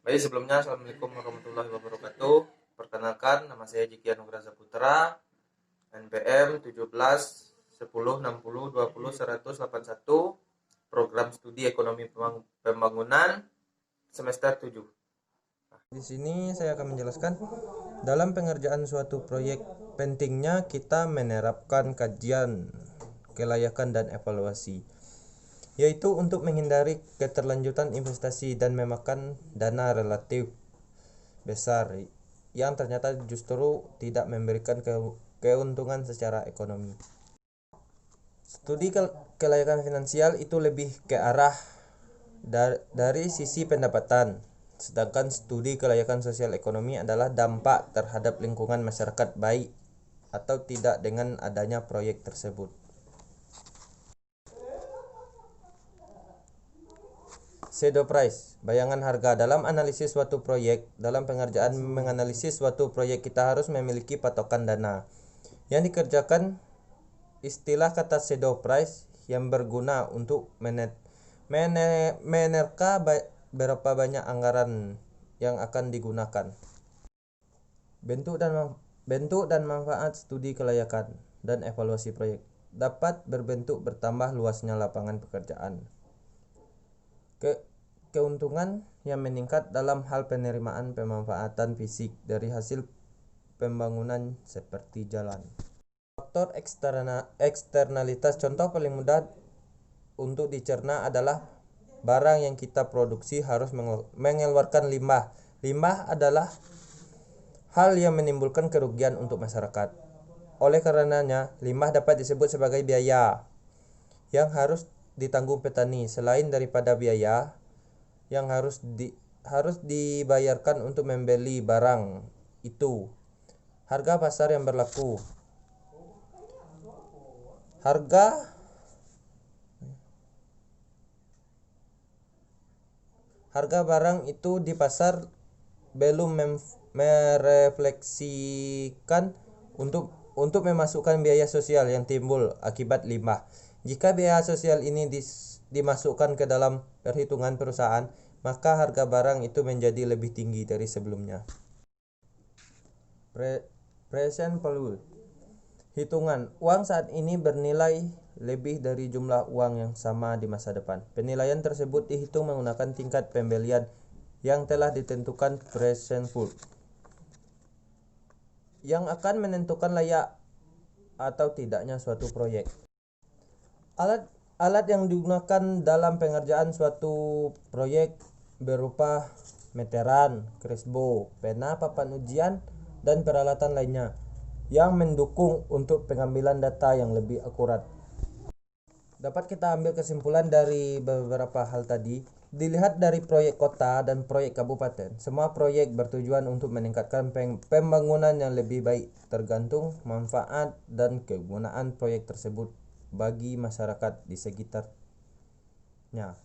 Baik, sebelumnya Assalamualaikum warahmatullahi wabarakatuh. Perkenalkan, nama saya Jiki Anugrah Saputra, NPM 17 10 60 20 181, Program Studi Ekonomi Pembangunan semester 7. Di sini saya akan menjelaskan dalam pengerjaan suatu proyek pentingnya kita menerapkan kajian kelayakan dan evaluasi, yaitu untuk menghindari keterlanjutan investasi dan memakan dana relatif besar yang ternyata justru tidak memberikan keuntungan secara ekonomi. Studi kelayakan finansial itu lebih ke arah dari sisi pendapatan, sedangkan studi kelayakan sosial ekonomi adalah dampak terhadap lingkungan masyarakat baik atau tidak dengan adanya proyek tersebut. Shadow price, bayangan harga. Dalam analisis suatu proyek, dalam pengerjaan menganalisis suatu proyek, kita harus memiliki patokan dana yang dikerjakan. Istilah kata shadow price yang berguna untuk menerka berapa banyak anggaran yang akan digunakan. Bentuk dan manfaat studi kelayakan dan evaluasi proyek dapat berbentuk bertambah luasnya lapangan pekerjaan. Keuntungan yang meningkat dalam hal penerimaan pemanfaatan fisik dari hasil pembangunan seperti jalan. Faktor eksternalitas, contoh paling mudah untuk dicerna adalah barang yang kita produksi harus mengeluarkan limbah. Limbah adalah hal yang menimbulkan kerugian untuk masyarakat. Oleh karenanya, limbah dapat disebut sebagai biaya yang harus ditanggung petani. Selain daripada biaya yang harus dibayarkan untuk membeli barang itu, harga pasar yang berlaku. Harga barang itu di pasar belum merefleksikan untuk memasukkan biaya sosial yang timbul akibat limbah. Jika biaya sosial ini dimasukkan ke dalam perhitungan perusahaan, maka harga barang itu menjadi lebih tinggi dari sebelumnya. Present value. Hitungan uang saat ini bernilai lebih dari jumlah uang yang sama di masa depan. Penilaian tersebut dihitung menggunakan tingkat pembelian yang telah ditentukan present value, yang akan menentukan layak atau tidaknya suatu proyek. Alat yang digunakan dalam pengerjaan suatu proyek berupa meteran, kresbo, pena, papan ujian, dan peralatan lainnya yang mendukung untuk pengambilan data yang lebih akurat. Dapat kita ambil kesimpulan dari beberapa hal tadi. Dilihat dari proyek kota dan proyek kabupaten, semua proyek bertujuan untuk meningkatkan pembangunan yang lebih baik, tergantung manfaat dan kegunaan proyek tersebut bagi masyarakat di sekitarnya.